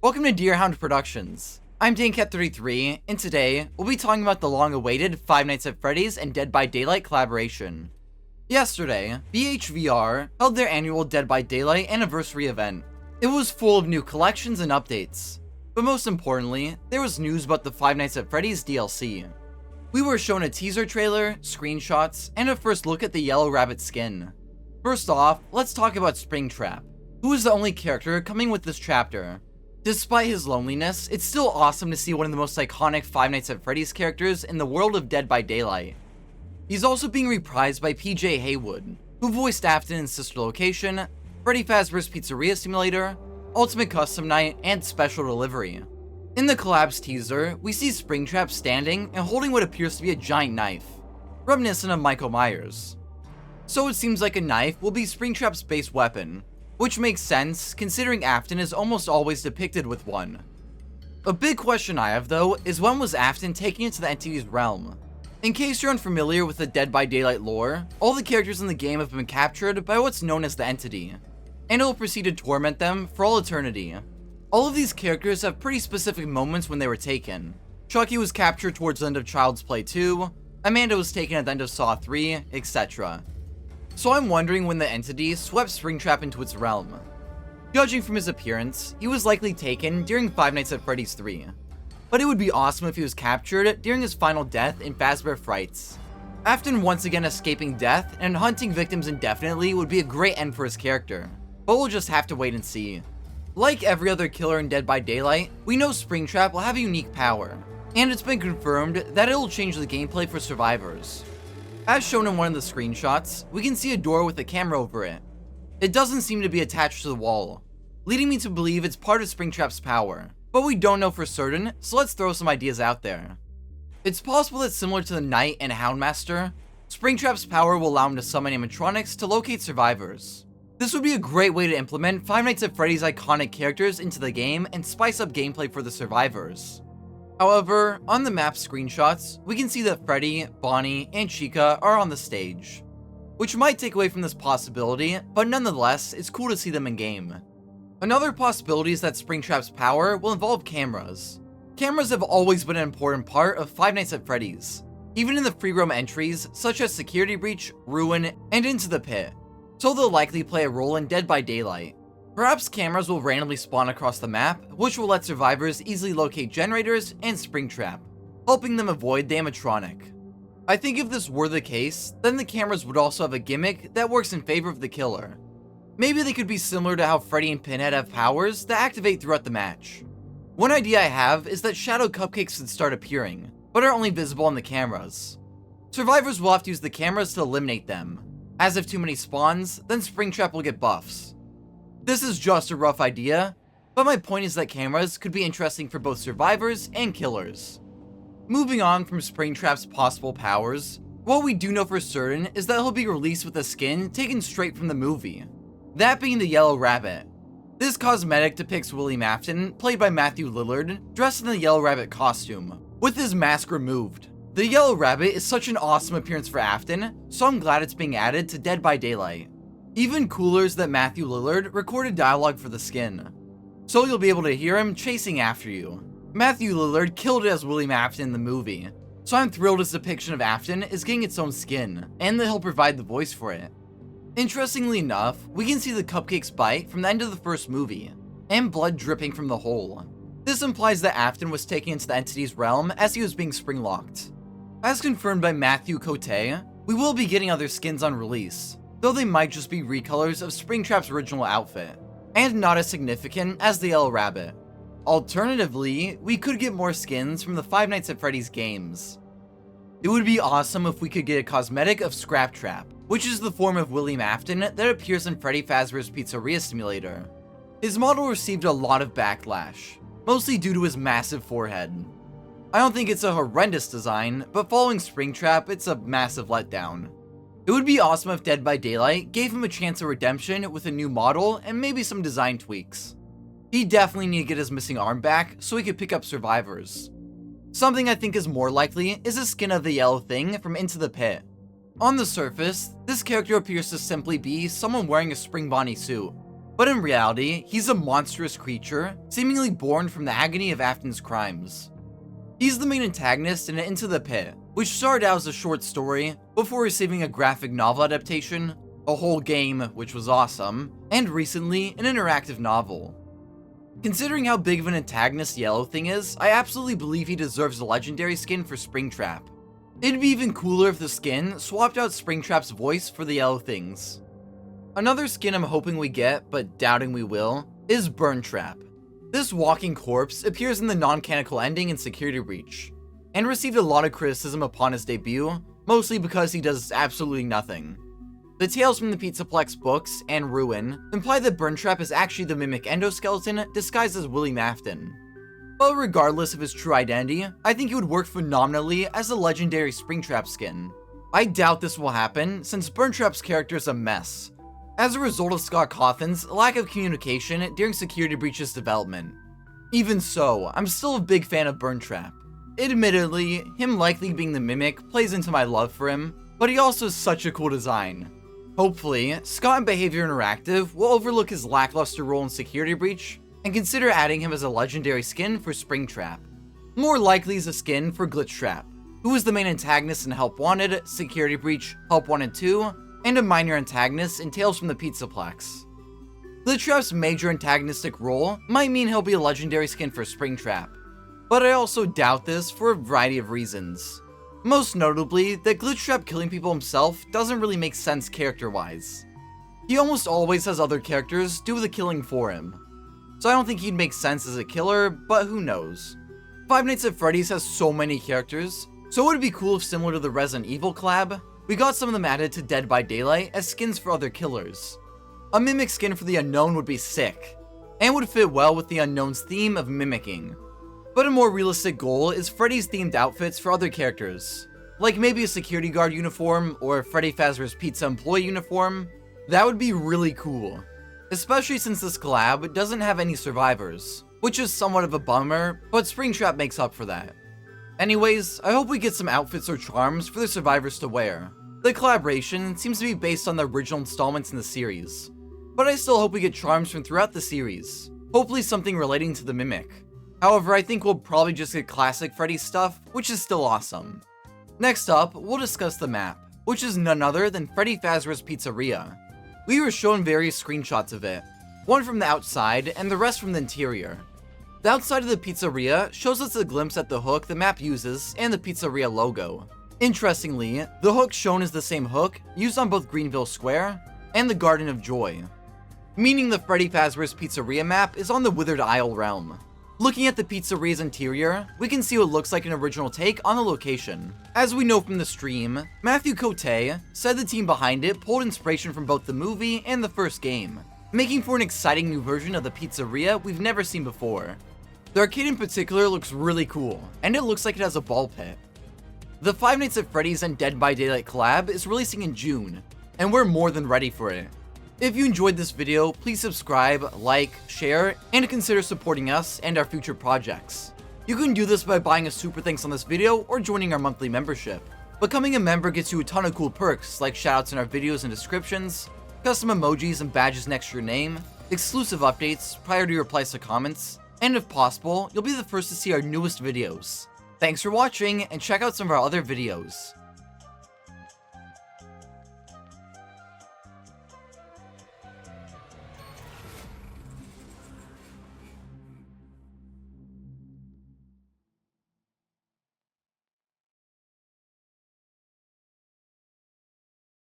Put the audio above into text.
Welcome to Deerhound Productions. I'm DaneCat33, and today, we'll be talking about the long-awaited Five Nights at Freddy's and Dead by Daylight collaboration. Yesterday, BHVR held their annual Dead by Daylight anniversary event. It was full of new collections and updates, but most importantly, there was news about the Five Nights at Freddy's DLC. We were shown a teaser trailer, screenshots, and a first look at the Yellow Rabbit skin. First off, let's talk about Springtrap, who is the only character coming with this chapter. Despite his loneliness, it's still awesome to see one of the most iconic Five Nights at Freddy's characters in the world of Dead by Daylight. He's also being reprised by PJ Haywood, who voiced Afton in Sister Location, Freddy Fazbear's Pizzeria Simulator, Ultimate Custom Night, and Special Delivery. In the collab's teaser, we see Springtrap standing and holding what appears to be a giant knife, reminiscent of Michael Myers. So it seems like a knife will be Springtrap's base weapon, which makes sense considering Afton is almost always depicted with one. A big question I have though is when was Afton taken into the entity's realm? In case you're unfamiliar with the Dead by Daylight lore, all the characters in the game have been captured by what's known as the entity, and it will proceed to torment them for all eternity. All of these characters have pretty specific moments when they were taken. Chucky was captured towards the end of Child's Play 2, Amanda was taken at the end of Saw 3, etc. So I'm wondering when the entity swept Springtrap into its realm. Judging from his appearance, he was likely taken during Five Nights at Freddy's 3. But it would be awesome if he was captured during his final death in Fazbear Frights. Afton once again escaping death and hunting victims indefinitely would be a great end for his character, but we'll just have to wait and see. Like every other killer in Dead by Daylight, we know Springtrap will have a unique power, and it's been confirmed that it will change the gameplay for survivors. As shown in one of the screenshots, we can see a door with a camera over it. It doesn't seem to be attached to the wall, leading me to believe it's part of Springtrap's power, but we don't know for certain, so let's throw some ideas out there. It's possible that similar to the Knight and Houndmaster, Springtrap's power will allow him to summon animatronics to locate survivors. This would be a great way to implement Five Nights at Freddy's iconic characters into the game and spice up gameplay for the survivors. However, on the map screenshots, we can see that Freddy, Bonnie, and Chica are on the stage, which might take away from this possibility, but nonetheless, it's cool to see them in game. Another possibility is that Springtrap's power will involve cameras. Cameras have always been an important part of Five Nights at Freddy's, even in the free roam entries such as Security Breach, Ruin, and Into the Pit, so they'll likely play a role in Dead by Daylight. Perhaps cameras will randomly spawn across the map, which will let survivors easily locate generators and Springtrap, helping them avoid the animatronic. I think if this were the case, then the cameras would also have a gimmick that works in favor of the killer. Maybe they could be similar to how Freddy and Pinhead have powers that activate throughout the match. One idea I have is that shadow cupcakes should start appearing, but are only visible on the cameras. Survivors will have to use the cameras to eliminate them, as if too many spawns, then Springtrap will get buffs. This is just a rough idea, but my point is that cameras could be interesting for both survivors and killers. Moving on from Springtrap's possible powers, what we do know for certain is that he'll be released with a skin taken straight from the movie, that being the Yellow Rabbit. This cosmetic depicts William Afton, played by Matthew Lillard, dressed in the Yellow Rabbit costume, with his mask removed. The Yellow Rabbit is such an awesome appearance for Afton, so I'm glad it's being added to Dead by Daylight. Even cooler is that Matthew Lillard recorded dialogue for the skin, so you'll be able to hear him chasing after you. Matthew Lillard killed it as William Afton in the movie, so I'm thrilled his depiction of Afton is getting its own skin, and that he'll provide the voice for it. Interestingly enough, we can see the cupcake's bite from the end of the first movie, and blood dripping from the hole. This implies that Afton was taken into the entity's realm as he was being spring-locked. As confirmed by Matthew Cote, we will be getting other skins on release, though they might just be recolors of Springtrap's original outfit, and not as significant as the Yellow Rabbit. Alternatively, we could get more skins from the Five Nights at Freddy's games. It would be awesome if we could get a cosmetic of Scraptrap, which is the form of William Afton that appears in Freddy Fazbear's Pizzeria Simulator. His model received a lot of backlash, mostly due to his massive forehead. I don't think it's a horrendous design, but following Springtrap, it's a massive letdown. It would be awesome if Dead by Daylight gave him a chance of redemption with a new model and maybe some design tweaks. He definitely need to get his missing arm back so he could pick up survivors. Something I think is more likely is a skin of the yellow thing from Into the Pit. On the surface, this character appears to simply be someone wearing a Spring Bonnie suit, But in reality, he's a monstrous creature, seemingly born from the agony of Afton's crimes. He's the main antagonist in Into the Pit, which started out as a short story before receiving a graphic novel adaptation, a whole game, which was awesome, and recently an interactive novel. Considering how big of an antagonist Yellow Thing is, I absolutely believe he deserves a legendary skin for Springtrap. It'd be even cooler if the skin swapped out Springtrap's voice for the Yellow Thing's. Another skin I'm hoping we get, but doubting we will, is Burntrap. This walking corpse appears in the non-canonical ending in Security Breach, and received a lot of criticism upon his debut, mostly because he does absolutely nothing. The Tales from the Pizzaplex books and Ruin imply that Burntrap is actually the mimic endoskeleton disguised as William Afton. But regardless of his true identity, I think he would work phenomenally as a legendary Springtrap skin. I doubt this will happen since Burntrap's character is a mess, as a result of Scott Cawthon's lack of communication during Security Breach's development. Even so, I'm still a big fan of Burntrap. Admittedly, him likely being the mimic plays into my love for him, but he also has such a cool design. Hopefully, Scott and Behavior Interactive will overlook his lackluster role in Security Breach and consider adding him as a legendary skin for Springtrap. More likely as a skin for Glitchtrap, who is the main antagonist in Help Wanted, Security Breach, Help Wanted 2, and a minor antagonist in Tales from the Pizzaplex. Glitchtrap's major antagonistic role might mean he'll be a legendary skin for Springtrap, but I also doubt this for a variety of reasons. Most notably, that Glitchtrap killing people himself doesn't really make sense character-wise. He almost always has other characters do the killing for him, so I don't think he'd make sense as a killer, but who knows. Five Nights at Freddy's has so many characters, so it would be cool if, similar to the Resident Evil collab, we got some of them added to Dead by Daylight as skins for other killers. A mimic skin for the Unknown would be sick, and would fit well with the Unknown's theme of mimicking. But a more realistic goal is Freddy's themed outfits for other characters, like maybe a security guard uniform or Freddy Fazbear's Pizza employee uniform. That would be really cool, especially since this collab doesn't have any survivors, which is somewhat of a bummer, but Springtrap makes up for that. Anyways, I hope we get some outfits or charms for the survivors to wear. The collaboration seems to be based on the original installments in the series, but I still hope we get charms from throughout the series, hopefully something relating to the Mimic. However, I think we'll probably just get classic Freddy stuff, which is still awesome. Next up, we'll discuss the map, which is none other than Freddy Fazbear's Pizzeria. We were shown various screenshots of it, one from the outside and the rest from the interior. The outside of the pizzeria shows us a glimpse at the hook the map uses and the pizzeria logo. Interestingly, the hook shown is the same hook used on both Greenville Square and the Garden of Joy, meaning the Freddy Fazbear's Pizzeria map is on the Withered Isle realm. Looking at the pizzeria's interior, we can see what looks like an original take on the location. As we know from the stream, Matthew Cote said the team behind it pulled inspiration from both the movie and the first game, making for an exciting new version of the pizzeria we've never seen before. The arcade in particular looks really cool, and it looks like it has a ball pit. The Five Nights at Freddy's and Dead by Daylight collab is releasing in June, and we're more than ready for it. If you enjoyed this video, please subscribe, like, share, and consider supporting us and our future projects. You can do this by buying a super thanks on this video or joining our monthly membership. Becoming a member gets you a ton of cool perks like shoutouts in our videos and descriptions, custom emojis and badges next to your name, exclusive updates, priority replies to comments, and if possible, you'll be the first to see our newest videos. Thanks for watching, and check out some of our other videos.